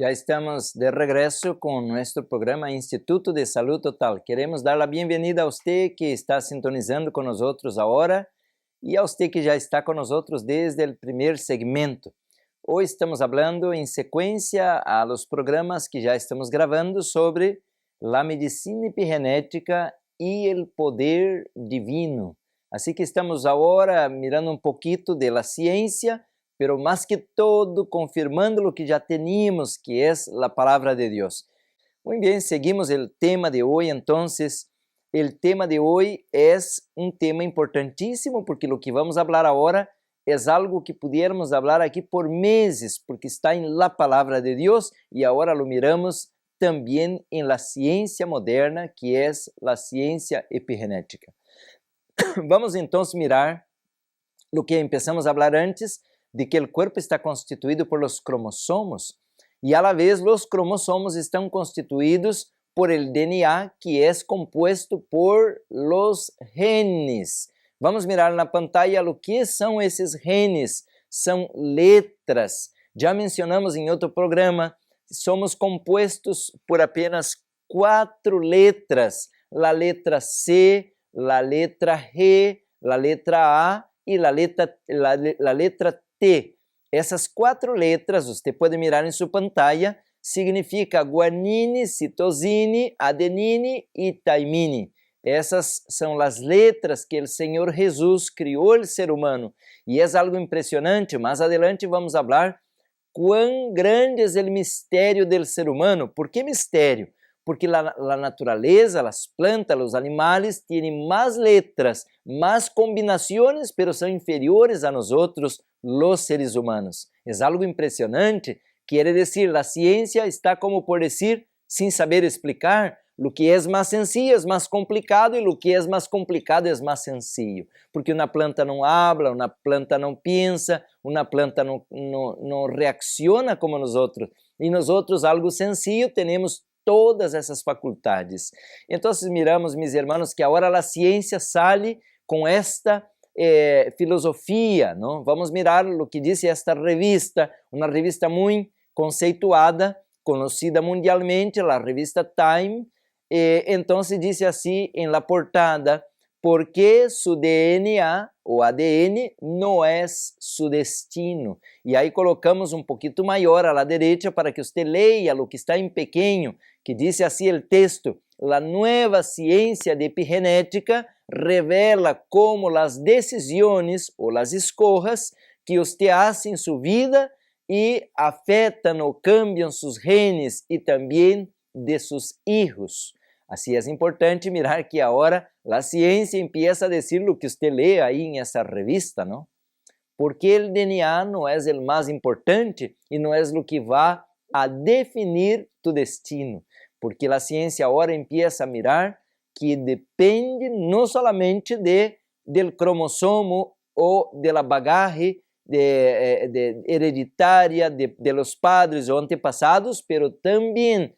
Ya estamos de regreso con nuestro programa Instituto de Salud Total. Queremos dar la bienvenida a usted que está sintonizando con nosotros ahora y a usted que ya está con nosotros desde el primer segmento. Hoy estamos hablando en secuencia a los programas que ya estamos grabando sobre la medicina epigenética y el poder divino. Así que estamos ahora mirando un poquito de la ciencia, pero más que todo confirmando lo que ya teníamos, que es la palabra de Dios. Muy bien, seguimos el tema de hoy. Entonces, el tema de hoy es un tema importantísimo porque lo que vamos a hablar ahora es algo que pudiéramos hablar aquí por meses, porque está en la palabra de Dios y ahora lo miramos también en la ciencia moderna, que es la ciencia epigenética. Vamos entonces mirar lo que empezamos a hablar antes, de que el cuerpo está constituido por los cromosomos y a la vez los cromosomos están constituidos por el DNA, que es compuesto por los genes. Vamos mirar na pantalla lo que são esses genes. São letras. Já mencionamos em outro programa, somos compostos por apenas 4 letras. La letra C, la letra G, la letra A e la letra T. Essas 4 letras, você pode mirar em sua pantalla, significa guanine, citosine, adenine e taimine. Essas são as letras que o Senhor Jesus criou o ser humano. E é algo impressionante. Mais adelante vamos falar quão grande é o mistério do ser humano. ¿Por que mistério? Porque a natureza, as plantas, os animais têm mais letras, mais combinações, pero são inferiores a nós outros, os seres humanos. É algo impressionante. Quer dizer, a ciência está como por dizer, sem saber explicar, o que é mais sencillo é mais complicado e o que é mais complicado é mais sencillo. Porque uma planta não habla, uma planta não pensa, uma planta não reacciona como nós outros. E nós outros, algo sencillo, temos todas essas faculdades. Então, miramos, mis hermanos, que agora a ciência sale com esta filosofia, não? Vamos mirar o que diz esta revista, uma revista muito conceituada, conhecida mundialmente, a revista Time. Então, diz assim em la portada, porque su DNA o ADN não é su destino. E aí colocamos um pouquinho maior à la derecha para que você leia o que está em pequeno, que diz assim o texto: la nueva ciencia de epigenética revela como as decisões ou as escolhas que você faz em sua vida e afetam ou cambiam seus genes e também de seus hijos. Assim é importante mirar que agora a ciência empieza a dizer o que você lê aí em essa revista, não? Porque o DNA não é o mais importante e não é o que vai a definir tu destino. Porque a ciência agora empieza a mirar que depende não somente do cromossomo ou da bagagem hereditária de los padres ou antepassados, pero também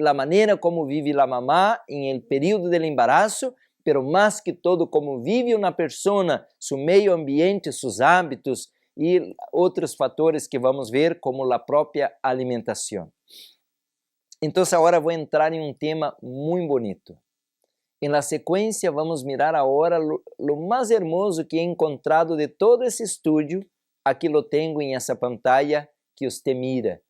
a maneira como vive a mamá em el período do embarazo, pero mais que todo como vive uma pessoa, seu meio ambiente, seus hábitos e outros fatores que vamos ver como a própria alimentação. Então agora vou entrar em um tema muito bonito. Em la sequência vamos mirar agora lo mais hermoso que he encontrado de todo esse estudo. Aqui lo tenho em essa pantalla que você mira.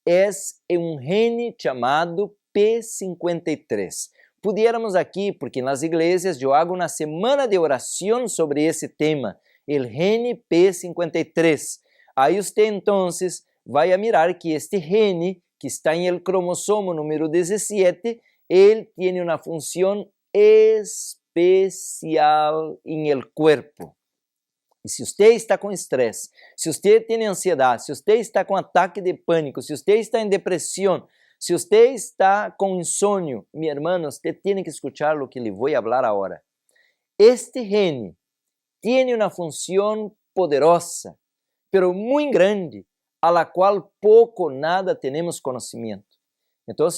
É um gene chamado P53. Pudiéramos aqui, porque nas igrejas eu hago uma semana de oração sobre esse tema, o gene P53. Aí você então vai a mirar que este gene, que está em el cromossomo número 17, ele tem uma função especial em el cuerpo. E se você está com estresse, se você tem ansiedade, se você está com ataque de pânico, se você está em depressão, se você está com insônia, meu irmão, você tem que escutar o que lhe vou falar agora. Este gene tem uma função poderosa, pero muito grande, a la qual pouco ou nada temos conhecimento. Então,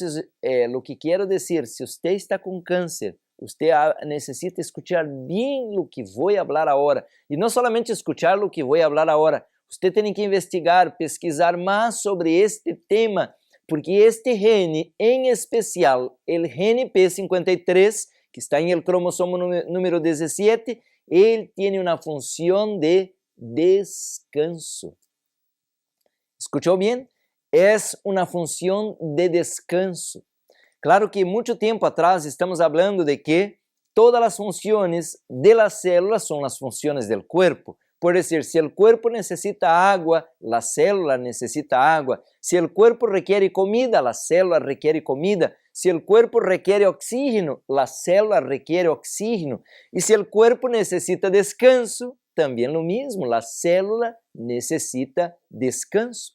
o que quero dizer, se você está com câncer, você necessita escutar bem o que vou falar agora. E não somente escutar o que vou falar agora. Você tem que investigar, pesquisar mais sobre este tema, Porque este gene, em especial, o gene P53, que está em el cromossomo número 17, ele tem uma função de descanso. ¿Escuchó bien? Es una función de descanso. Claro que mucho tiempo atrás estamos hablando de que todas las funciones de las células son las funciones del cuerpo. Por decir, si el cuerpo necesita agua, la célula necesita agua. Si el cuerpo requiere comida, la célula requiere comida. Si el cuerpo requiere oxígeno, la célula requiere oxígeno. Y si el cuerpo necesita descanso, también lo mismo, la célula necessita descanso.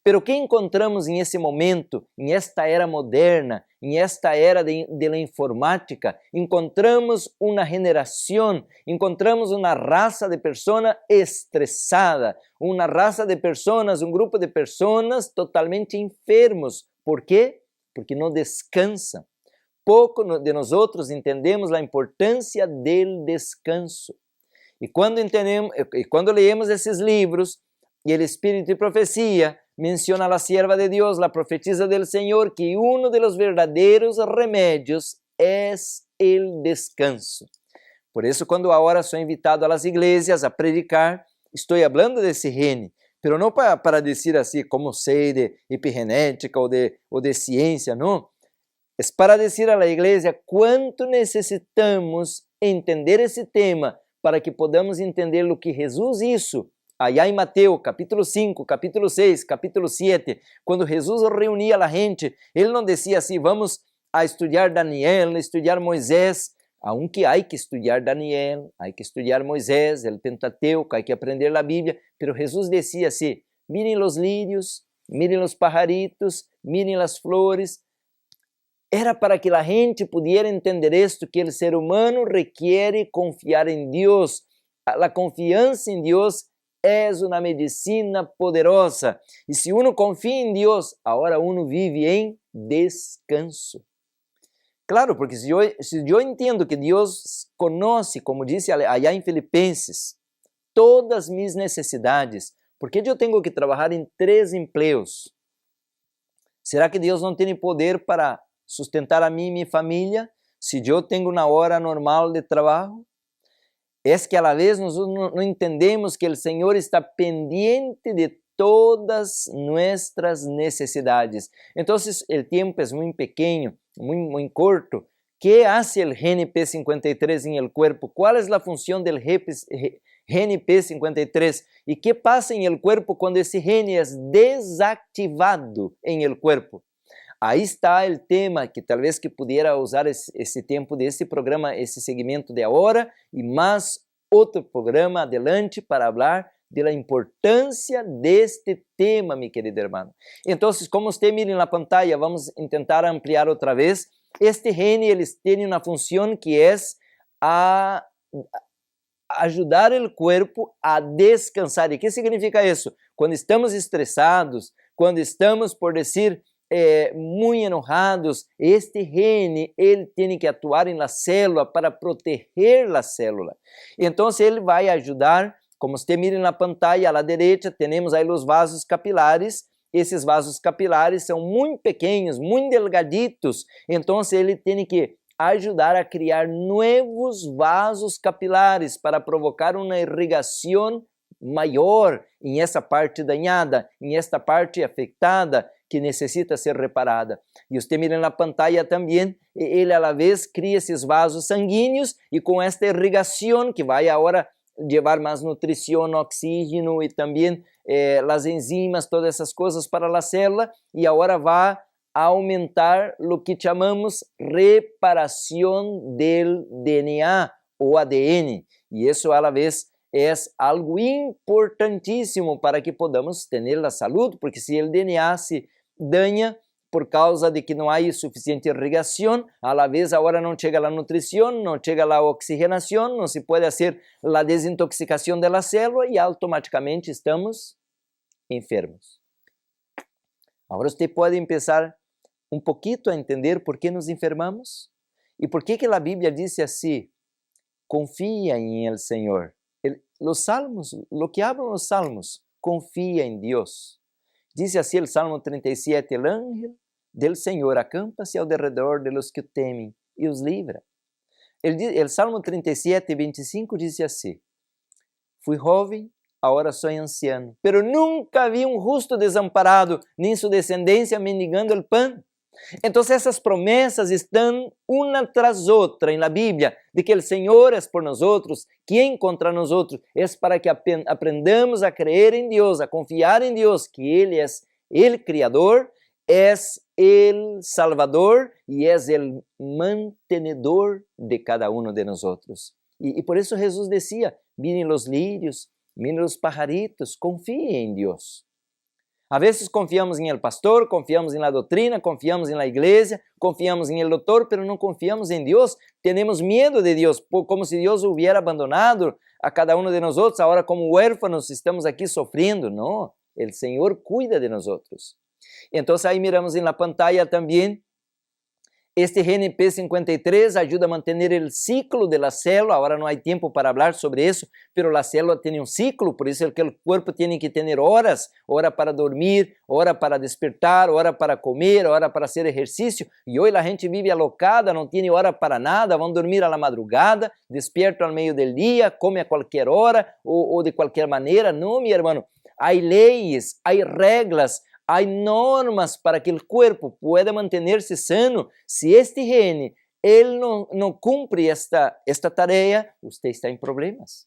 Pero que encontramos em esse momento, em esta era moderna, em esta era de la informática? Encontramos uma generação, encontramos uma raça de pessoas estressada, uma raça de pessoas, um grupo de pessoas totalmente enfermos. Por quê? Porque não descansam. Pouco de nós entendemos a importância do descanso. E quando leemos esses livros, e o Espírito de Profecia menciona a la sierva de Dios, la profetisa del Señor, que uno de los verdaderos remedios es el descanso. Por eso, quando agora sou invitado a las iglesias a predicar, estou falando desse gene, pero não para dizer assim, como sei de epigenética ou de ciência, não. É para dizer à la igreja quanto necessitamos entender esse tema para que podamos entender o que Jesus hizo allá em Mateus, capítulo 5, capítulo 6, capítulo 7, quando Jesus reunia a gente, ele não dizia assim, vamos a estudar Daniel, a estudar Moisés, aunque há que estudar Daniel, há que estudar Moisés, o Pentateuco, há que aprender a Bíblia, pero Jesus dizia assim, mirem os lírios, mirem os pajaritos, mirem as flores. Era para que a gente pudiera entender isto, que o ser humano requiere confiar em Deus. A confiança em Deus é uma medicina poderosa. E se uno confia em Deus, agora uno vive em descanso. Claro, porque se eu entendo que Deus conhece, como disse allá em Filipenses, todas minhas necessidades, por que eu tenho que trabalhar em 3 empregos? Será que Deus não tem poder para sustentar a mim e minha família se eu tenho uma hora normal de trabalho? É que a la vez nós não entendemos que o Senhor está pendiente de todas nossas necessidades. Então, o tempo é muito pequeno, muito corto. ¿Qué hace el gene P53 en el cuerpo? ¿Cuál es la función del gene P53? ¿Y qué pasa en el cuerpo cuando ese gene es desactivado en el cuerpo? Aí está o tema que talvez que pudiera usar esse tempo desse programa, esse segmento de agora e mais outro programa adelante para falar da importância deste tema, meu querido irmão. Então, como você mira na pantalla, vamos tentar ampliar outra vez. Este gene, eles têm uma função que é ajudar o corpo a descansar. E o que significa isso? Quando estamos estressados, quando estamos, por dizer, muito enojados, este gene, ele tem que atuar na célula para proteger a célula. Então, ele vai ajudar, como você mira na pantalla, à direita, temos aí os vasos capilares. Esses vasos capilares são muito pequenos, muito delgaditos, então ele tem que ajudar a criar novos vasos capilares para provocar uma irrigação maior em essa parte danhada, em esta parte afetada que necessita ser reparada. E você mira na pantalla também, ele a la vez cria esses vasos sanguíneos e com esta irrigação que vai agora levar mais nutrição, oxígeno e também as enzimas, todas essas coisas para a célula e agora vai aumentar o que chamamos reparação do DNA ou ADN. E isso a la vez é algo importantíssimo para que podamos ter a saúde, porque se o DNA se danha por causa de que não há suficiente irrigação, a la vez agora não chega a nutrição, não chega a oxigenação, não se pode fazer a desintoxicação da célula e automaticamente estamos enfermos. Agora você pode começar um pouquinho a entender por que nos enfermamos e por que a Bíblia diz assim: confia em el Senhor. Os salmos, o que hablam os salmos, confia em Deus. Dice así el Salmo 37, el ángel del Señor acampa-se ao derredor de los que o temem e os livra. El Salmo 37, 25 dice así, fui jovem, agora sou anciano, pero nunca vi um justo desamparado, nem sua descendência mendigando el pan. Então essas promessas estão uma tras outra em la Bíblia, de que o Senhor é por nós outros, quem contra nós outros, é para que aprendamos a crer em Deus, a confiar em Deus, que Ele é o Criador, é o Salvador e é o mantenedor de cada um de nós outros. E por isso Jesus dizia, miren los lírios, miren los pajaritos, confiem em Deus. A vezes confiamos em el pastor, confiamos em la doutrina, confiamos em la igreja, confiamos em el doutor, pero não confiamos em Deus. Temos medo de Deus, como se Deus hubiera abandonado a cada um de nós outros. Agora, como huérfanos, estamos aqui sofrendo. Não, o Senhor cuida de nós outros. Então, aí miramos em la pantalla também. Este GNP 53 ajuda a manter o ciclo de la célula. Agora não há tempo para falar sobre isso, pero la célula tem um ciclo, por isso é que o corpo tem que ter horas, hora para dormir, hora para despertar, hora para comer, hora para fazer exercício. E hoje a gente vive alocada, não tem hora para nada, vão dormir à madrugada, despierto ao meio do dia, come a qualquer hora ou de qualquer maneira. Não, meu irmão, há leis, há regras, há normas para que o corpo pueda manter-se sano. Se este gene ele não cumpre esta tarefa, você está em problemas.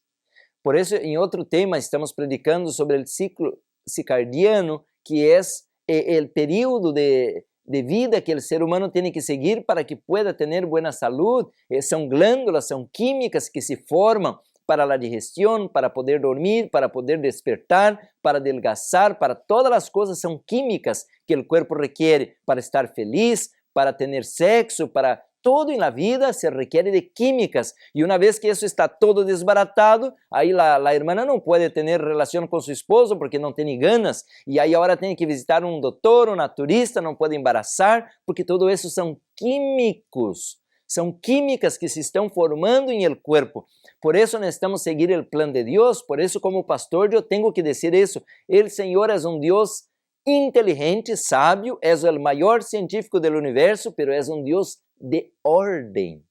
Por isso, em outro tema, estamos predicando sobre o ciclo circadiano, que é o período de vida que o ser humano tem que seguir para que pueda ter boa saúde. São glândulas, são químicas que se formam para a digestão, para poder dormir, para poder despertar, para adelgazar, para todas as coisas são químicas que o corpo requer para estar feliz, para ter sexo, para todo na vida se requer de químicas. E uma vez que isso está todo desbaratado, aí a irmã não pode ter relação com seu esposo porque não tem ganas, e aí agora tem que visitar um doutor, um naturista, não pode embaraçar, porque tudo isso são químicos. São químicas que se estão formando em el corpo. Por isso necessitamos seguir o plano de Deus. Por isso, como pastor, eu tenho que dizer isso. O Senhor é um Deus inteligente, sábio, é o maior científico do universo, pero é um Deus de ordem.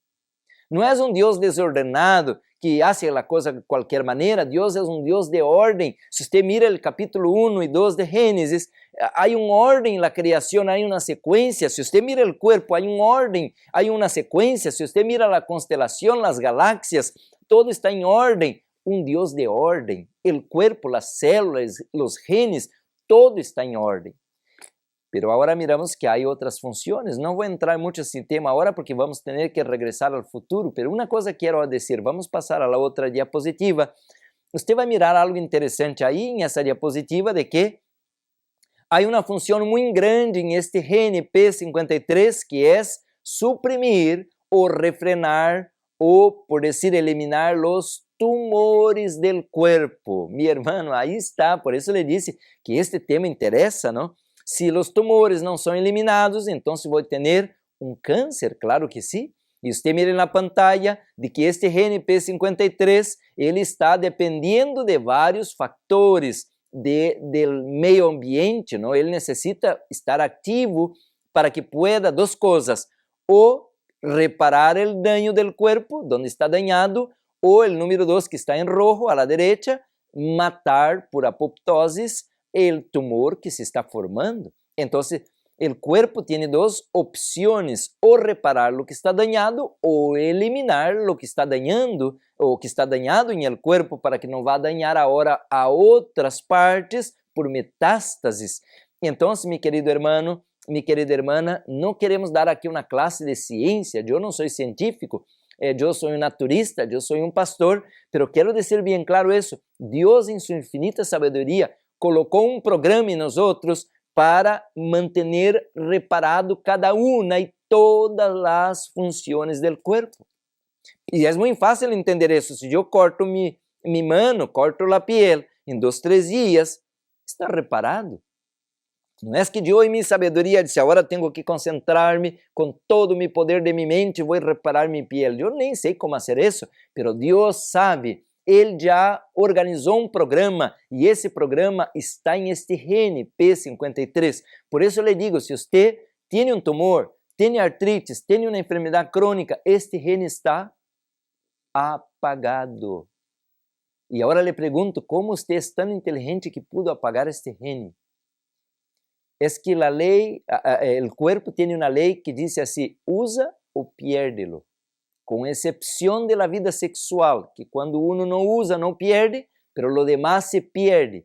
Não é um Deus desordenado que hace a coisa de qualquer maneira. Deus é um Deus de ordem. Se você mira o capítulo 1 e 2 de Gênesis, há uma ordem na criação, há uma sequência. Se você mira o corpo, há uma ordem, há uma sequência. Se você mira a constelação, as galáxias, todo está em ordem. Um Deus de ordem. O corpo, as células, os genes, todo está em ordem. Pero agora miramos que há outras funções. Não vou entrar muito nesse tema agora porque vamos ter que regressar ao futuro. Pero uma coisa quero dizer, vamos passar a outra diapositiva. Você vai mirar algo interessante aí nessa diapositiva de que há uma função muito grande em este GNP 53 que é suprimir ou refrenar ou, por dizer, eliminar os tumores do corpo. Meu irmão, aí está. Por isso ele disse que este tema interessa, não? Se os tumores não são eliminados, então se vai ter um câncer, claro que sim. E você mira na pantalla de que este GNP 53 ele está dependendo de vários fatores do meio ambiente, não? Ele necessita estar ativo para que pueda duas coisas, ou reparar o dano do corpo, onde está dañado, ou o número 2 que está em rojo, à la derecha, matar por apoptose o tumor que se está formando. Então, o corpo tem duas opções, ou reparar o que está dañado, ou eliminar o que está dañando, ou que está dañado em el corpo, para que não vá dañar agora a outras partes por metástases. Então, meu querido irmão, minha querida irmã, não queremos dar aqui uma classe de ciência. Eu não sou científico, eu sou um naturista, eu sou um pastor, mas quero dizer bem claro isso. Deus, em sua infinita sabedoria, colocou um programa em nós outros para manter reparado cada uma e todas as funções do corpo. E é muito fácil entender isso. Se eu corto minha mão, corto a pele, em 2, 3 dias, está reparado. Não é que eu, em minha sabedoria, disse, agora tenho que concentrar-me com todo o meu poder de minha mente, vou reparar minha pele. Eu nem sei como fazer isso, mas Deus sabe. ele já organizou um programa e esse programa está em este gene P53. Por isso eu lhe digo, se você tem um tumor, tem artrites, tem uma enfermidade crônica, este gene está apagado. E agora lhe pergunto, como você é tão inteligente que pudo apagar este gene? É que a lei, o corpo tem uma lei que diz assim, usa ou piérdelo. Com exceção da vida sexual, que quando uno não usa, não perde, mas o demais se perde.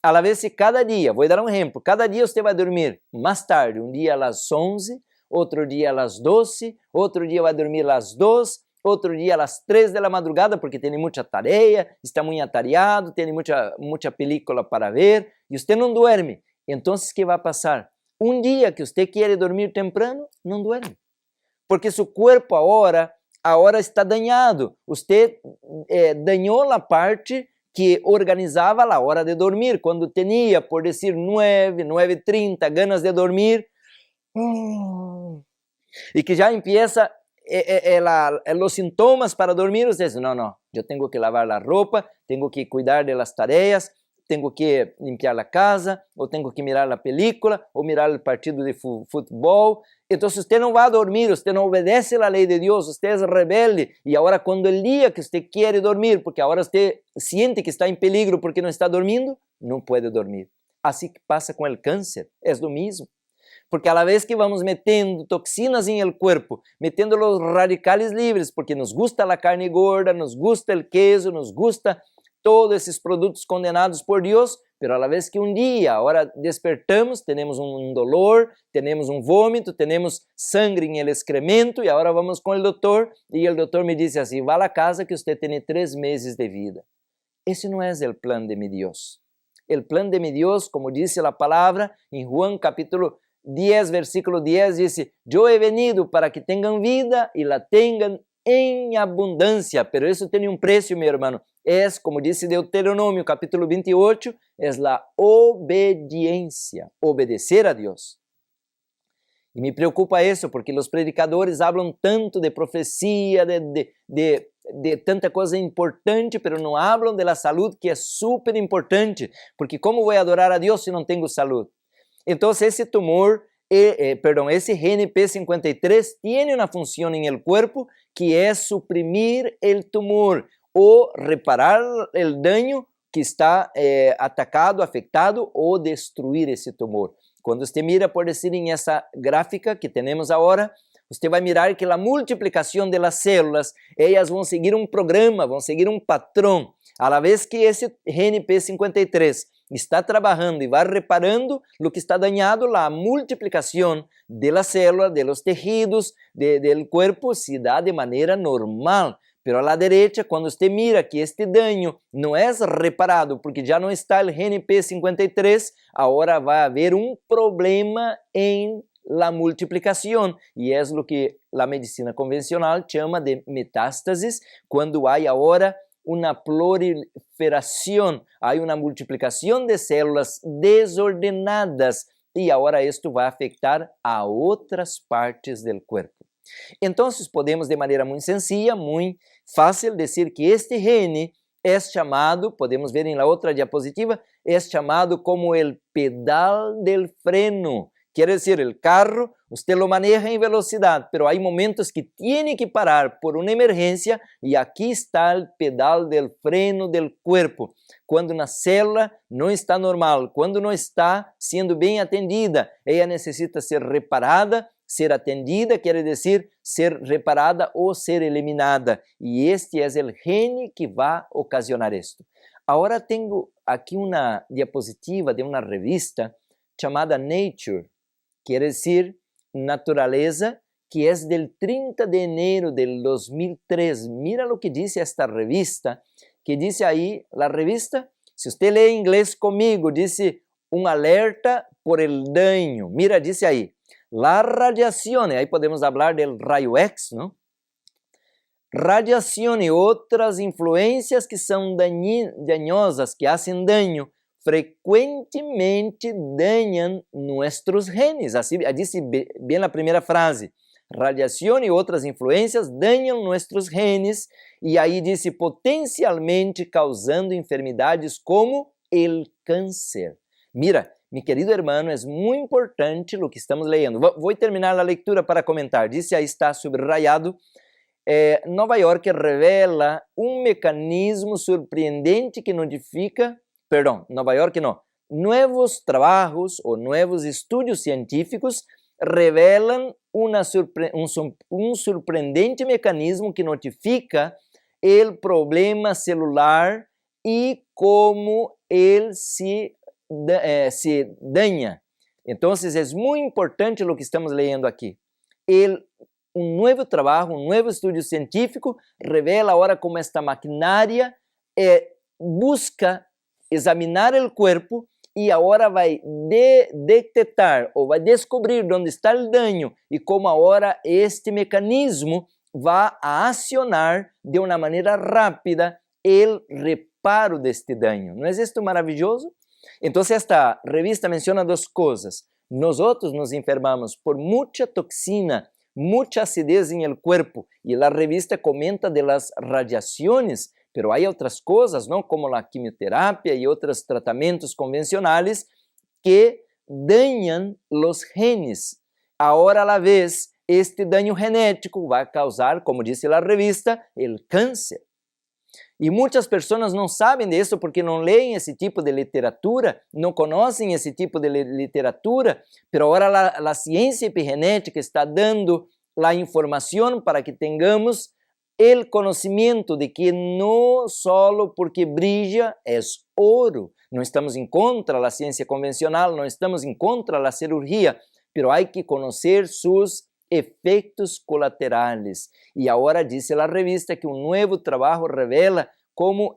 A la vez que cada dia, vou dar um exemplo, cada dia você vai dormir mais tarde, um dia às 11, outro dia às 12, outro dia vai dormir às 2, outro dia às 3 da madrugada, porque tem muita tarefa, está muito atareado, tem muita película para ver, e você não dorme. Então, o que vai passar? Um dia que você quer dormir temprano, não dorme. Porque seu corpo agora está dañado. Você dañou a parte que organizava a hora de dormir. Quando tinha, por dizer, 9, 9:30, ganas de dormir, e que já empieza os sintomas para dormir, você diz, não, eu tenho que lavar a roupa, tenho que cuidar das tarefas, tenho que limpiar a casa, ou tenho que mirar a película, ou mirar o partido de futebol. Então, você não vai dormir, você não obedece a lei de Deus, você é rebelde. E agora, quando o dia que você quer dormir, porque agora você sente que está em peligro porque não está dormindo, não pode dormir. Assim que passa com o câncer, é do mesmo. Porque a la vez que vamos metendo toxinas em el corpo, metendo os radicales livres, porque nos gusta a carne gorda, nos gusta o queso, nos gusta todos esses produtos condenados por Deus, pero a la vez que um dia, agora despertamos, temos um dolor, temos um vômito, temos sangue em el excremento, e agora vamos com o doutor, e o doutor me diz assim, vá à casa que você tem 3 meses de vida. Esse não é o plano de mi Deus. O plano de mi Deus, como diz a palavra, em Juan capítulo 10, versículo 10, diz, eu he venido para que tenham vida e la tenham em abundância, pero isso tem um preço, meu irmão. É, como disse Deuteronômio, capítulo 28, é a obediência, obedecer a Deus. E me preocupa isso, porque os predicadores falam tanto de profecia, de tanta coisa importante, pero não falam da saúde, que é super importante, porque como vou adorar a Deus se não tenho saúde? Então, esse tumor, esse gene P53 tem uma função em el corpo que é suprimir o tumor ou reparar o dano que está atacado, afetado ou destruir esse tumor. Quando você mira, por dizer, em essa gráfica que temos agora, você vai mirar que a multiplicação das células, elas vão seguir um programa, vão seguir um patrão. A la vez que esse gene P53 está trabalhando e vai reparando o que está dañado, a multiplicação das células, dos tecidos, do corpo se dá de maneira normal. Pero a la derecha, quando você mira que este dano não é reparado, porque já não está o gene P53, agora vai haver um problema em la multiplicação, e é o que a medicina convencional chama de metástases, quando há agora uma proliferação, há uma multiplicação de células desordenadas, e agora isto vai afetar a outras partes do corpo. Então, podemos de maneira muito sencilla, muito fácil, dizer que este gene é chamado, podemos ver em la outra diapositiva, é chamado como el pedal del freno. Quer dizer, o carro, você lo maneja em velocidade, pero há momentos que tem que parar por uma emergência e aqui está o pedal del freno del corpo. Quando uma célula não está normal, quando não está sendo bem atendida, ela necessita ser reparada, ser atendida, quer dizer, ser reparada ou ser eliminada. E este é o gene que vai ocasionar isto. Agora tenho aqui uma diapositiva de uma revista chamada Nature, quer dizer, naturaleza, que é del 30 de enero del 2003. Mira o que diz esta revista, que diz aí, a revista, se você lê em inglês comigo, diz um alerta por el daño. Mira, diz aí, la radiación, aí podemos falar del raio X, não? Radiação e outras influências que são dañosas, que fazem daño, frequentemente dañan nuestros genes. Assim diz bem a primeira frase. radiação e outras influências danham nossos genes e aí diz potencialmente causando enfermidades como o câncer. Mira, meu querido hermano, é muito importante o que estamos lendo. Vou terminar a leitura para comentar. Diz aí está subrayado. Nova York revela mecanismo surpreendente que notifica, Nova York não, novos trabalhos ou novos estudos científicos revelam surpreendente mecanismo que notifica o problema celular e como ele se danha. Então, é muito importante o que estamos lendo aqui. Novo trabalho, novo estudo científico revela agora como esta maquinária busca examinar o corpo e agora vai detectar ou vai descobrir onde está o dano e como agora este mecanismo vai acionar de uma maneira rápida o reparo deste dano. Não é isto maravilhoso? Então, esta revista menciona duas coisas. Nós nos enfermamos por muita toxina, muita acidez em el cuerpo e a revista comenta de las radiações, pero há outras coisas, não, como a quimioterapia e outros tratamentos convencionais que danham os genes. Agora, a la vez, este dano genético vai causar, como disse a revista, o câncer. E muitas pessoas não sabem disso porque não leem esse tipo de literatura, não conhecem esse tipo de literatura, pero agora a ciência epigenética está dando a informação para que tenhamos o conhecimento de que não só porque brilha é ouro. Não estamos em contra da ciência convencional, não estamos em contra da cirurgia, pero há que conhecer seus efeitos colaterais. E agora diz a revista que novo trabalho revela como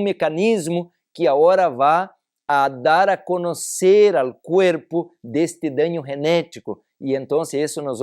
mecanismo que agora vai a dar a conhecer ao corpo deste dano genético. E então isso nós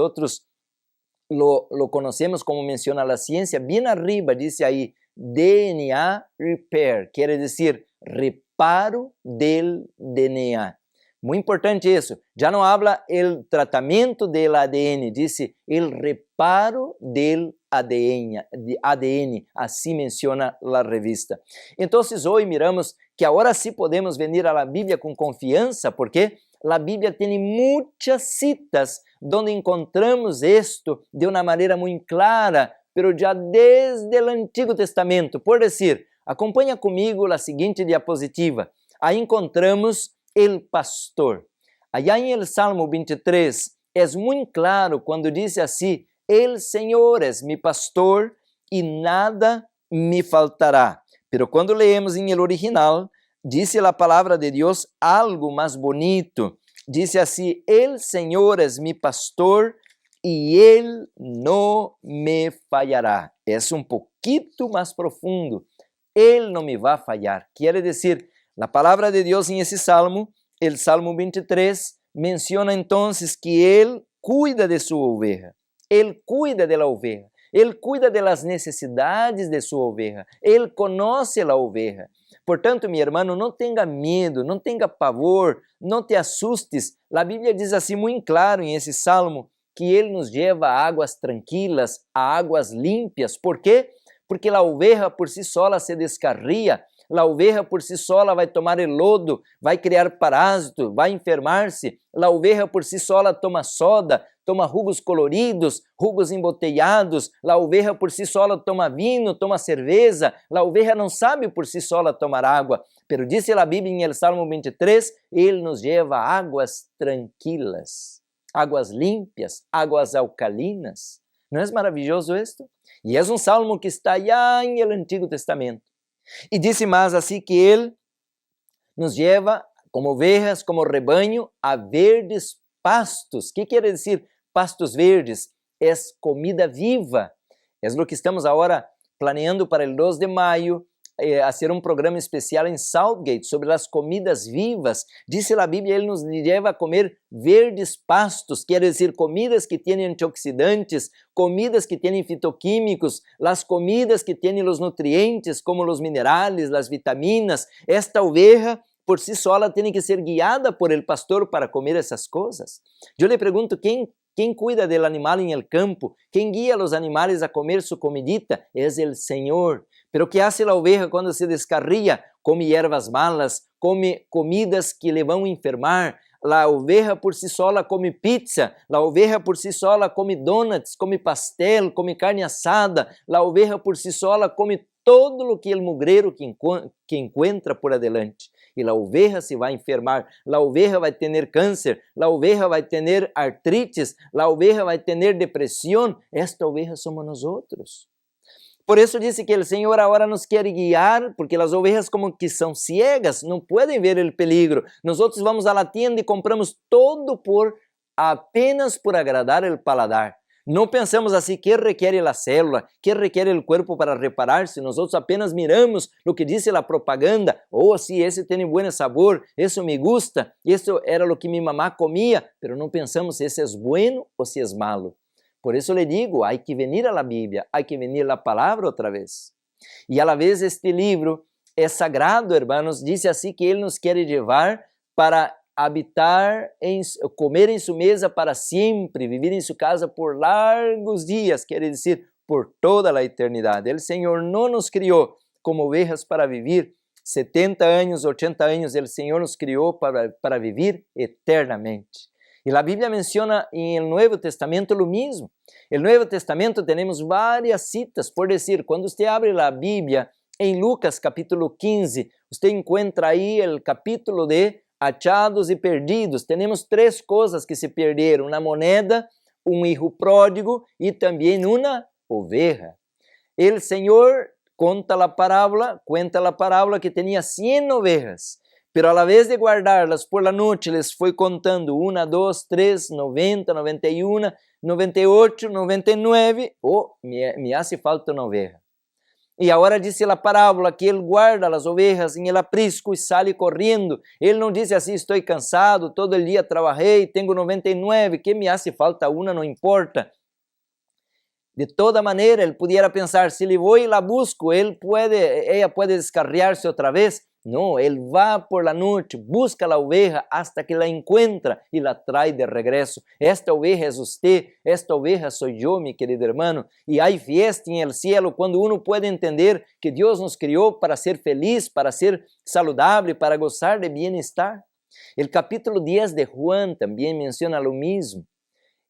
lo conhecemos como menciona a ciência, bem arriba diz aí DNA repair, quer dizer reparo del DNA. Muito importante isso. Já não habla o tratamento do ADN, disse o reparo do ADN, assim menciona a revista. Então, hoje miramos que agora sim podemos venir à Bíblia com confiança, porque a Bíblia tem muitas citas onde encontramos isto de uma maneira muito clara, pero já desde o Antigo Testamento. Por dizer, acompanha comigo a seguinte diapositiva. Aí encontramos el pastor. Allá em el Salmo 23, é muito claro quando diz assim, el Senhor es mi pastor e nada me faltará. Pero quando leemos em el original, diz a palavra de Deus algo mais bonito. Diz assim, el Senhor es mi pastor e ele não me fallará. É pouquito mais profundo. Ele não me vai falhar. Quer dizer, a palavra de Deus em esse salmo, o Salmo 23, menciona então que Ele cuida de sua oveja, Ele cuida da oveja, Ele cuida das necessidades de sua oveja, Ele conhece a oveja. Portanto, meu irmão, não tenha medo, não tenha pavor, não te assustes. A Bíblia diz assim muito claro em esse salmo que Ele nos leva a águas tranquilas, a águas limpas. Por quê? Porque a oveja por si sola se descarria. A oveja por si sola vai tomar el lodo, vai criar parásito, vai enfermar-se. A oveja por si sola toma soda, toma jugos coloridos, jugos embotellados. A oveja por si sola toma vinho, toma cerveja. A oveja não sabe por si sola tomar água. Pero diz a Bíblia em el Salmo 23, Ele nos leva a águas tranquilas, águas limpas, águas alcalinas. Não é maravilhoso isto? E é salmo que está já em el Antigo Testamento. E disse mais assim que Ele nos leva como ovejas, como rebanho, a verdes pastos. O que quer dizer pastos verdes? É comida viva. É o que estamos agora planeando para o 2 de maio, fazer programa especial em Southgate sobre as comidas vivas. Diz a Bíblia, Ele nos leva a comer verdes pastos, quer dizer, comidas que têm antioxidantes, comidas que têm fitoquímicos, as comidas que têm os nutrientes, como os minerais, as vitaminas. Esta oveja, por si sola, tem que ser guiada por el pastor para comer essas coisas. Eu lhe pergunto, quem quem cuida del animal en el campo, quem guia los animales a comer su comidita, es el Señor. Pero ¿qué hace la oveja cuando se descarría? Come hierbas malas, come comidas que le vão enfermar. La oveja por si sola come pizza, la oveja por si sola come donuts, come pastel, come carne assada, la oveja por si sola come todo lo que el mugrero que encuentra por adelante. E la oveja se vai enfermar, la oveja vai ter câncer, la oveja vai ter artrites, la oveja vai ter depressão. Esta oveja somos nós outros. Por isso disse que o Senhor agora nos quer guiar, porque as ovelhas como que são ciegas, não podem ver o peligro. Nós vamos à la tienda e compramos todo apenas por agradar o paladar. Não pensamos assim, que requer a célula, que requer o corpo para reparar-se. Nós apenas miramos o que diz a propaganda. Oh, se esse tem bom sabor, isso me gusta, isso era o que minha mamá comia, mas não pensamos se esse é bueno ou se é malo. Por isso lhe digo, há que venir a la Bíblia, há que venir a palavra outra vez. E a la vez este livro é sagrado, hermanos, diz assim que ele nos quer levar para habitar, comer em sua mesa para sempre, viver em sua casa por largos dias, quer dizer, por toda a eternidade. O Senhor não nos criou como ovelhas para viver 70 anos, 80 anos, o Senhor nos criou para viver eternamente. E a Bíblia menciona em el Nuevo Testamento o mesmo. No Nuevo Testamento temos várias citas, por dizer, quando você abre a Bíblia em Lucas capítulo 15, você encontra aí o capítulo de achados e perdidos. Temos 3 coisas que se perderam: uma moneda, um hijo pródigo e também uma oveja. O Senhor cuenta a parábola que tinha 100 ovejas. Pero a la vez de guardarlas por la noche, les fue contando 1, 2, 3, 90, 91, 98, 99. Oh, me hace falta uma oveja. E agora diz a parábola que ele guarda as ovejas em el aprisco e sale correndo. Ele não diz assim, estou cansado, todo o dia trabalhei, tenho 99, que me hace falta uma, não importa. De toda maneira, ele pudiera pensar, se lhe vou e la busco, ela pode descarriar-se outra vez. Não, ele vai por la noite, busca a oveja hasta que la encuentra e la trae de regresso. Esta oveja é você, esta oveja sou eu, meu querido hermano. E há fiesta em el cielo quando uno pode entender que Deus nos criou para ser feliz, para ser saudável, para gozar de bem-estar. O capítulo 10 de Juan também menciona o mesmo.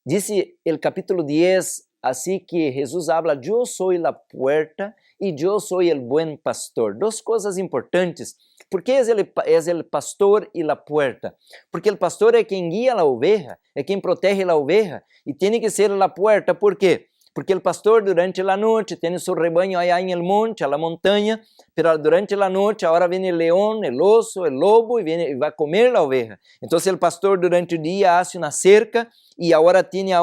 Dice el capítulo 10 assim que Jesus habla, eu sou a puerta e eu sou o buen pastor. 2 coisas importantes. ¿Por qué es el pastor y la puerta? Porque el pastor es quien guía la oveja, es quien protege la oveja y tiene que ser la puerta. ¿Por qué? Porque el pastor durante la noche tiene su rebaño allá en el monte, a la montaña, pero durante la noche ahora viene el león, el oso, el lobo y va a comer la oveja. Entonces el pastor durante el día hace una cerca y ahora tiene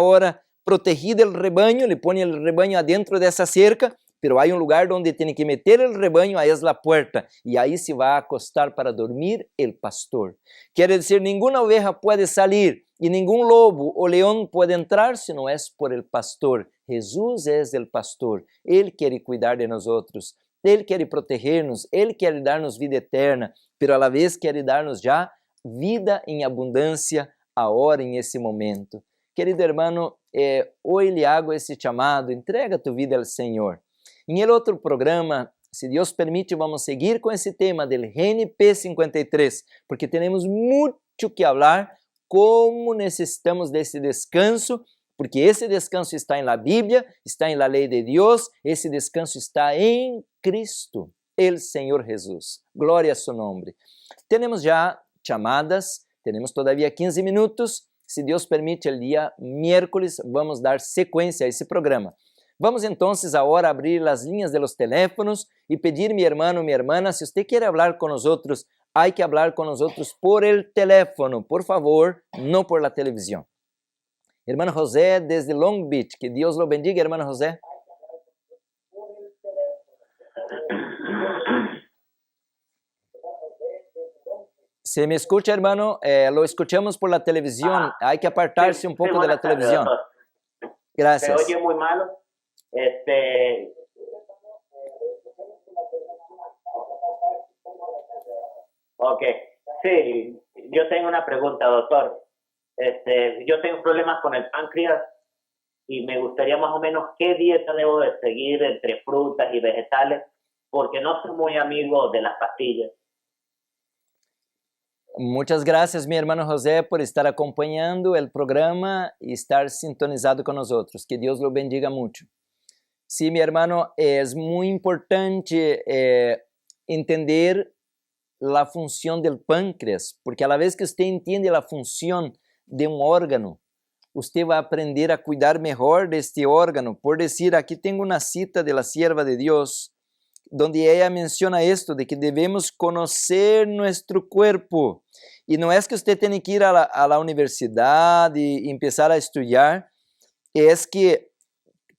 protegido el rebaño, le pone el rebaño adentro de esa cerca, pero hay un lugar donde tiene que meter el rebaño, ahí es la puerta, y ahí se va a acostar para dormir el pastor. Quiere decir, ninguna oveja puede salir y ningún lobo o león puede entrar si no es por el pastor. Jesús es el pastor, Él quiere cuidar de nosotros, Él quiere protegernos, Él quiere darnos vida eterna, pero a la vez quiere darnos ya vida en abundancia ahora en ese momento. Querido hermano, hoy le hago esse chamado, entrega tu vida ao Senhor. Em el outro programa, se Deus permite, vamos seguir com esse tema del GNP 53, porque temos muito que falar, como necessitamos desse descanso, porque esse descanso está em la Bíblia, está em la lei de Deus, esse descanso está em Cristo, el Senhor Jesus. Glória a seu nome. Temos já chamadas, temos todavia 15 minutos. Se Deus permite, el dia miércoles vamos dar sequência a esse programa. Vamos entonces agora abrir as linhas de los teléfonos e pedir, mi hermano, mi hermana, se usted quiere hablar con nosotros, hay que hablar con nosotros por el teléfono, por favor, no por la televisión. Hermano José, desde Long Beach, que Dios lo bendiga, hermano José. Se me escucha, hermano, lo escuchamos por la televisión, hay que apartarse un poco de la televisión. Gracias. Se oye muy malo. Ok, sí, yo tengo una pregunta, doctor. yo tengo problemas con el páncreas y me gustaría más o menos qué dieta debo de seguir entre frutas y vegetales, porque no soy muy amigo de las pastillas. Muchas gracias, mi hermano José, por estar acompañando el programa y estar sintonizado con nosotros. Que Dios lo bendiga mucho. Sí, mi hermano, es muy importante entender la función del páncreas, porque a la vez que usted entiende la función de un órgano, usted va a aprender a cuidar mejor de este órgano. Por decir, aquí tengo una cita de la sierva de Dios, donde ella menciona esto, de que debemos conocer nuestro cuerpo. Y no es que usted tiene que ir a la universidad y empezar a estudiar, es que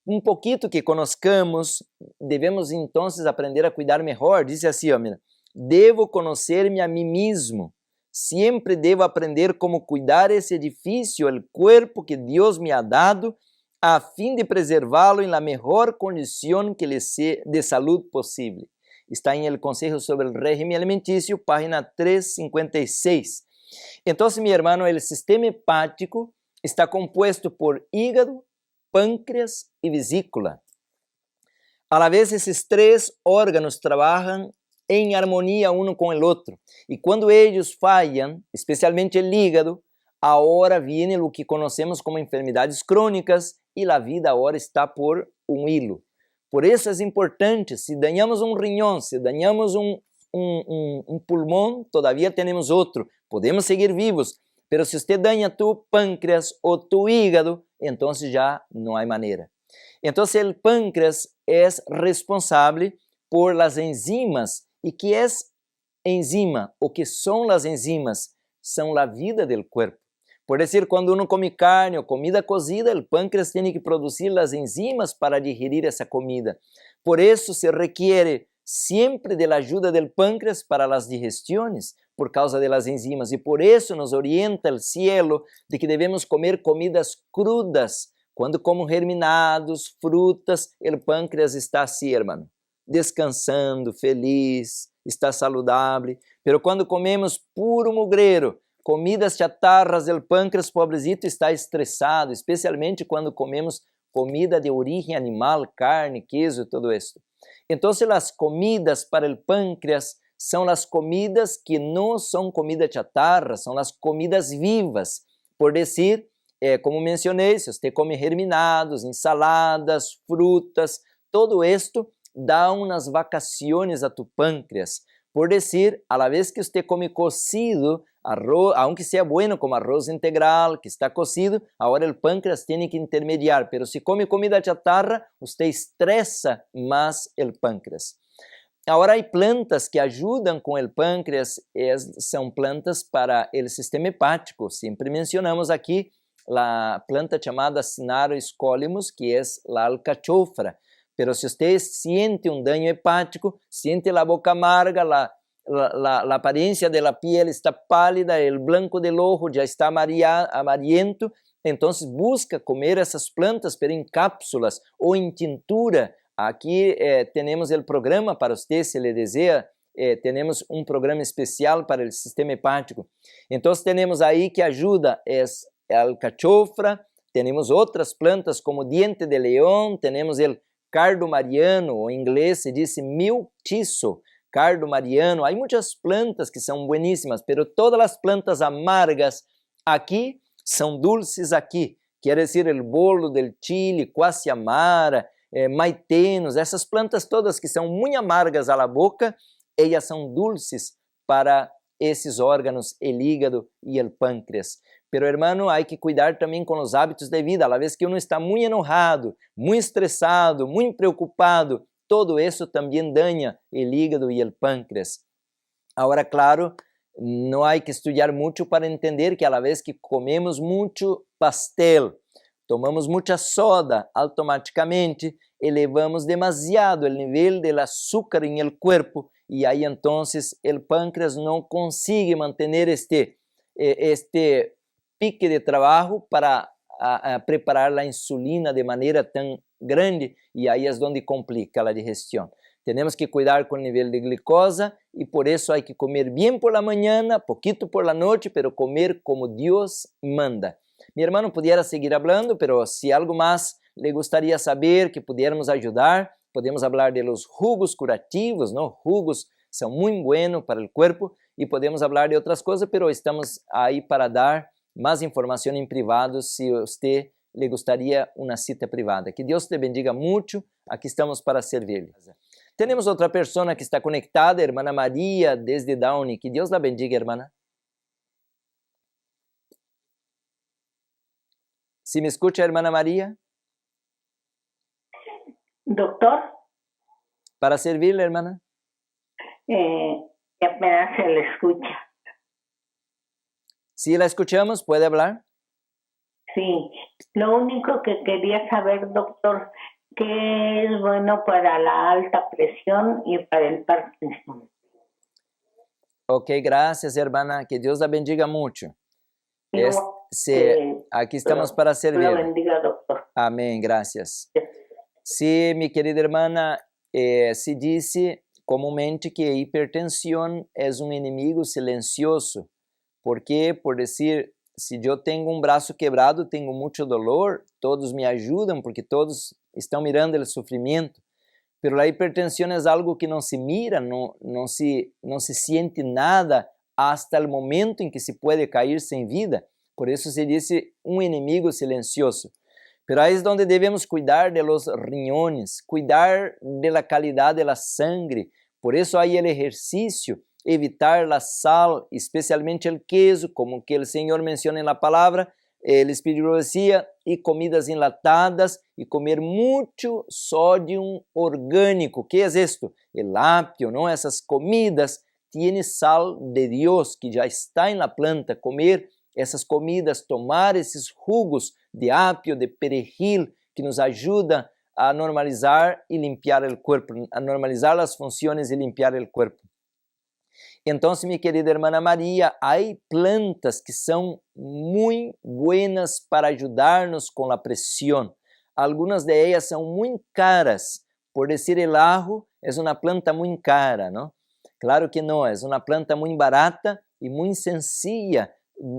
un poquito que conozcamos, debemos entonces aprender a cuidar mejor. Dice así, ó, mira, devo conocer-me a mí mismo. Siempre debo aprender como cuidar esse edifício, o cuerpo que Deus me ha dado, a fim de preservá-lo em la melhor condição que lhe sea de saúde possível. Está em El Consejo sobre o Régimen Alimentício, página 356. Então, meu irmão, o sistema hepático está composto por hígado, pâncreas e vesícula. A la vez, esses três órgãos trabalham em harmonia uno com o outro. E quando eles falham, especialmente o hígado, agora vem o que conhecemos como enfermidades crônicas e a vida agora está por um hilo. Por isso é importante, se dañamos um rinhão, se dañamos um pulmão, todavía temos outro. Podemos seguir vivos, pero se você daña tu pâncreas ou tu hígado, então já não há maneira. Então, o pâncreas é responsável por las enzimas. E que é enzima? O que são as enzimas? São a vida do corpo. Por decir, quando uno come carne ou comida cozida, o pâncreas tem que produzir as enzimas para digerir essa comida. Por isso se requiere sempre da ajuda do pâncreas para as digestiones, por causa das enzimas. E por isso nos orienta o cielo de que devemos comer comidas crudas. Quando como germinados, frutas, o pâncreas está assim, irmão, descansando, feliz, está saudável. Pero quando comemos puro mugreiro, comidas chatarras, o pâncreas, pobrecito, está estressado, especialmente quando comemos comida de origem animal, carne, queijo e tudo isso. Então, as comidas para o pâncreas são as comidas que não são comida chatarra, são as comidas vivas. Por decir, como mencionei, se você come germinados, ensaladas, frutas, todo isto dá umas vacaciones a tu pâncreas. Por decir, a la vez que você come cocido, arroz, aunque seja bueno como arroz integral, que está cocido, agora o pâncreas tem que intermediar, pero se come comida chatarra, você estressa mais o pâncreas. Agora, há plantas que ajudam com o pâncreas, são plantas para o sistema hepático. Sempre mencionamos aqui a planta chamada Cinaro escolimus, que é a alcachofra. Pero se você sente um dano hepático, sente a boca amarga, a aparência da pele está pálida, o blanco do ojo já está amarillento, então busca comer essas plantas, pero em cápsulas ou em tintura. Aqui temos o programa para você, se lhe deseja, temos um programa especial para o sistema hepático. Então temos aí que ajuda a alcachofra, temos outras plantas como diente de leão, temos o cardo mariano, ou em inglês se diz milk thistle, cardo mariano. Há muitas plantas que são bueníssimas, pero todas as plantas amargas aqui são dulces aqui. Quer dizer, o bolo del Chile, quasiamara, maitenos, essas plantas todas que são muito amargas à boca, elas são dulces para esses órgãos, o hígado e o pâncreas. Pero, hermano, há que cuidar também com os hábitos de vida. A la vez que uno está muito enojado, muito estressado, muito preocupado, todo isso também daña o hígado e o pâncreas. Agora, claro, não há que estudar muito para entender que a la vez que comemos muito pastel, tomamos muita soda, automaticamente elevamos demasiado o nível de açúcar em el cuerpo e aí então o pâncreas não consegue manter este pique de trabalho para preparar a insulina de maneira tão grande e aí é onde complica a digestão. Temos que cuidar com o nível de glicose e por isso há que comer bem por la mañana, poquito por la noche, pero comer como Deus manda. Mi hermano pudiera seguir hablando, pero si algo más le gustaría saber que pudiéramos ayudar, podemos hablar de los jugos curativos, ¿no? Jugos são muito buenos para o corpo e podemos falar de outras coisas, pero estamos aí para dar mais informação em privado se você le gostaria uma cita privada. Que Deus te bendiga muito, aqui estamos para servir. Temos outra pessoa que está conectada, a irmã Maria, desde Downey. Que Deus la bendiga, irmã. Se me escucha, irmã Maria? Doctor, Para servirle, hermana. apenas se le escucha. Si la escuchamos, ¿puede hablar? Sí, lo único que quería saber, doctor, ¿qué es bueno para la alta presión y para el Parkinson? Ok, gracias, hermana. Que Dios la bendiga mucho. Aquí estamos para servir. Dios la bendiga, doctor. Amén, gracias. Sí, mi querida hermana, se dice comúnmente que hipertensión es un enemigo silencioso. ¿Por qué? Por decir, si yo tengo un brazo quebrado, tengo mucho dolor, todos me ayudan porque todos están mirando el sufrimiento. Pero la hipertensión es algo que no se mira, no se siente nada hasta el momento en que se puede caer sin vida. Por eso se dice un enemigo silencioso. Pero ahí es donde debemos cuidar de los riñones, cuidar de la calidad de la sangre. Por eso hay el ejercicio, evitar la sal, especialmente el queso, como que el Señor menciona en la palabra, el Espíritu decía, y comidas enlatadas, y comer mucho sodio orgánico. ¿Qué es esto? El apio, ¿no? Esas comidas tienen sal de Dios que ya está en la planta. Comer essas comidas, tomar esses jugos de apio, de perejil, que nos ajuda a normalizar e limpiar o corpo, a normalizar as funções e limpiar o corpo. Então, minha querida irmã Maria, há plantas que são muito buenas para ajudar-nos com a pressão. Algumas de elas são muito caras. Por dizer, el ajo é uma planta muito cara, não? Claro que não, é uma planta muito barata e muito sencilla.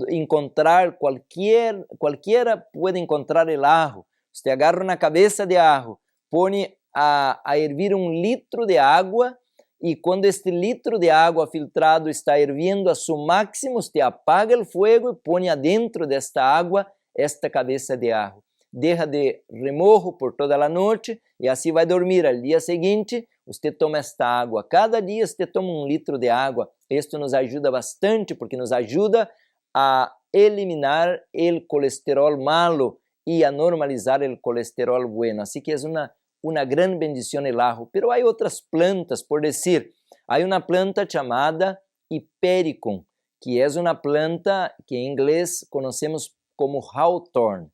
Encontrar cualquiera puede encontrar el ajo. Usted agarra una cabeza de ajo, pone a hervir 1 litro de agua y cuando este litro de agua filtrado está hirviendo a su máximo, usted apaga el fuego y pone adentro de esta agua esta cabeza de ajo. Deja de remojo por toda la noche y así va a dormir. Al día siguiente, usted toma esta agua. Cada día usted toma 1 litro de agua. Esto nos ayuda bastante porque nos ayuda a eliminar el colesterol malo y a normalizar el colesterol bueno. Así que es una gran bendición el ajo. Pero hay otras plantas, por decir, hay una planta llamada Hipericum, que es una planta que en inglés conocemos como hawthorn.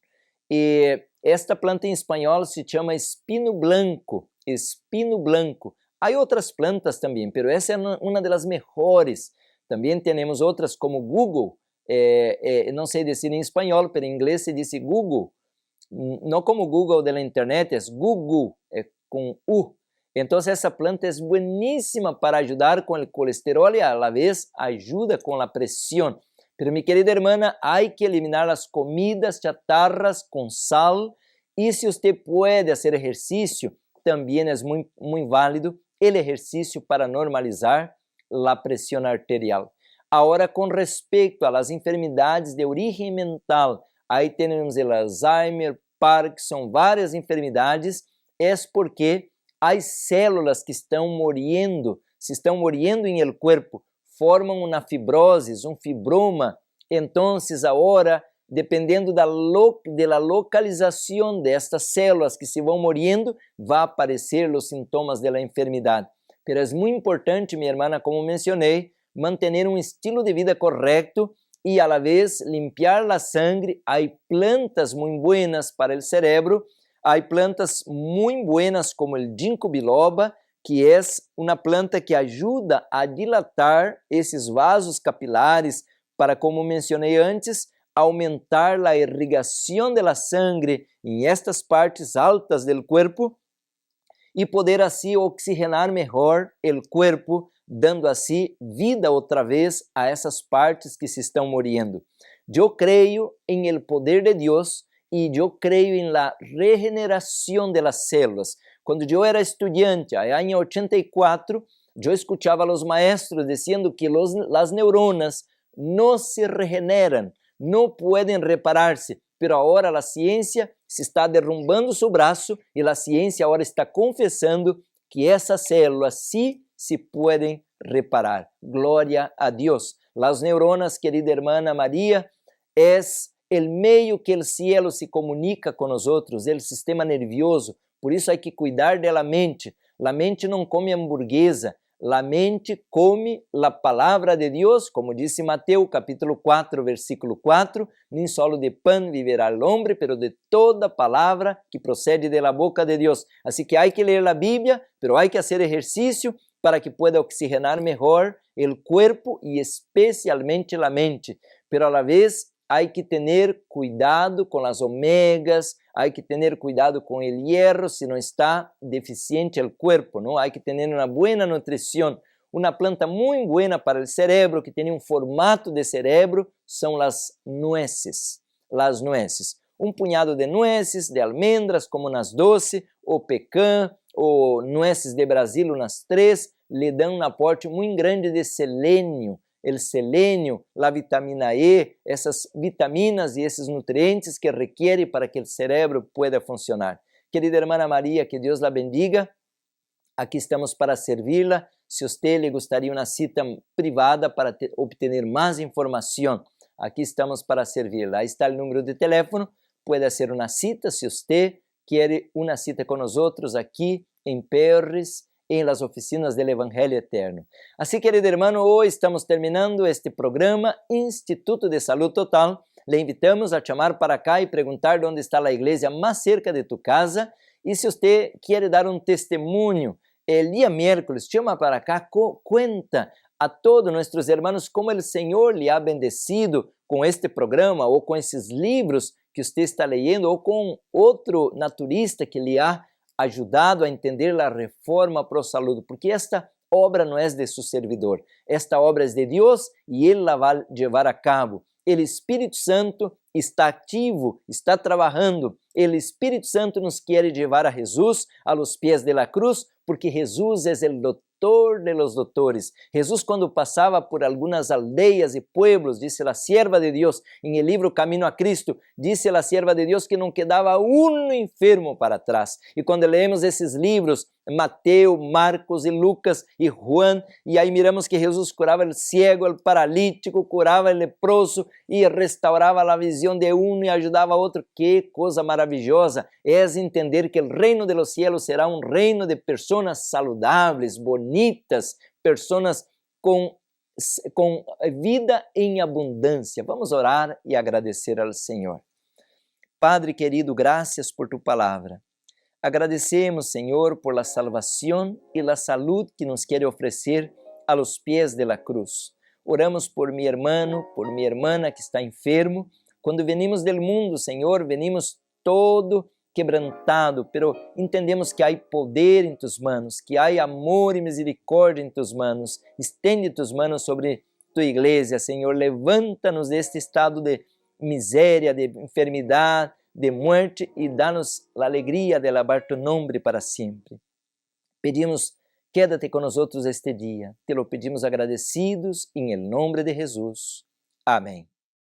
Y esta planta en español se llama espino blanco, espino blanco. Hay otras plantas también, pero esa es una de las mejores. También tenemos otras como Google. No sé decir en español, pero en inglés se dice Google. No como Google de la internet, es Google, con U. Entonces esa planta es buenísima para ayudar con el colesterol y a la vez ayuda con la presión. Pero mi querida hermana, hay que eliminar las comidas chatarras con sal y si usted puede hacer ejercicio, también es muy válido el ejercicio para normalizar la presión arterial. Ahora, com respeito às enfermidades de origem mental, aí temos o Alzheimer, Parkinson, várias enfermidades, é porque as células que estão morrendo, se estão morrendo em el corpo, formam uma fibrose, um fibroma. Então, agora, dependendo da localização destas células que se vão morrendo, vai aparecer os sintomas da enfermidade. Mas é muito importante, minha irmã, como mencionei, mantener um estilo de vida correto e a la vez limpiar la sangre. Há plantas muito buenas para o cerebro, há plantas muito buenas como o ginkgo biloba, que é uma planta que ajuda a dilatar esses vasos capilares para, como mencionei antes, aumentar a irrigação da sangre em estas partes altas do corpo e poder assim oxigenar melhor o corpo, dando assim vida outra vez a essas partes que se estão muriendo. Eu creio em el poder de Deus e eu creio em la regeneração de las células. Quando eu era estudante, allá em 84, eu escutava os maestros dizendo que las neuronas não se regeneram, não podem reparar-se, pero agora a ciência se está derrumbando seu braço e a ciência agora está confessando que essas células sim se podem reparar. Glória a Deus. Las neuronas, querida hermana Maria, é o meio que o cielo se comunica com nós outros, o sistema nervioso. Por isso há que cuidar da mente. A mente não come hamburguesa, a mente come a palavra de Deus, como disse Mateus capítulo 4, versículo 4, nem solo de pan viverá o homem, pero de toda palavra que procede de la boca de Deus. Assim que há que ler a Bíblia, pero há que fazer exercício para que pueda oxigenar melhor o corpo e especialmente a mente. Pero a la vez há que ter cuidado com as omegas, há que ter cuidado com o hierro, se não está deficiente o corpo, não? Há que ter uma boa nutrição. Uma planta muito boa para o cerebro, que tem um formato de cerebro, são as nueces. Las nueces. Um punhado de nueces, de almendras, como nas 12, ou pecan, ou nueces de Brasil, umas 3, lhe dão um aporte muito grande de selênio. O selênio, a vitamina E, essas vitaminas e esses nutrientes que requer para que o cérebro pueda funcionar. Querida hermana Maria, que Deus la bendiga. Aqui estamos para servi-la. Se você lhe gostaria uma cita privada para obter mais informação, aqui estamos para servi-la. Aí está o número de telefone. Pode ser uma cita se você quer uma cita com nós outros aqui em Perris, em las oficinas del Evangelho Eterno. Assim, querido hermano, hoje estamos terminando este programa Instituto de Saúde Total. Le invitamos a chamar para cá e perguntar onde está a igreja mais cerca de tu casa. E se você quer dar um testemunho, el dia miércoles, chama para cá, cuenta a todos nossos hermanos como o Senhor lhe ha bendecido com este programa ou com esses livros que você está leyendo ou com outro naturista que lhe ha ajudado a entender a reforma pro saúde, porque esta obra não é de seu servidor, esta obra é de Deus e Ele la vai levar a cabo. O Espírito Santo está ativo, está trabalhando. O Espírito Santo nos quer levar a Jesus a los pies de la cruz, porque Jesus é o doutor de los doutores. Jesus, quando passava por algumas aldeias e pueblos, disse a sierva de Deus, em el livro Camino a Cristo, disse a sierva de Deus que não quedava um enfermo para trás. E quando leemos esses livros, Mateus, Marcos e Lucas e Juan, e aí miramos que Jesus curava o ciego, o paralítico, curava o leproso e restaurava a visão de um e ajudava a outro. Que coisa maravilhosa é entender que o reino de los cielos será um reino de pessoas saludáveis, bonitas, pessoas com vida em abundância. Vamos orar e agradecer ao Senhor. Padre querido, graças por tu palavra. Agradecemos, Senhor, por la salvação e la salud que nos quer oferecer a los pies de la cruz. Oramos por mi hermano, por mi hermana que está enfermo. Quando venimos del mundo, Senhor, venimos todo quebrantado, pero entendemos que há poder em tus manos, que há amor e misericórdia em tus manos. Estende tus manos sobre tu igreja, Senhor. Levanta-nos deste estado de miséria, de enfermidade, de muerte e dá-nos a alegria de alabar tu nome para sempre. Pedimos, quédate com nós outros este dia. Te lo pedimos agradecidos em el nome de Jesus. Amém.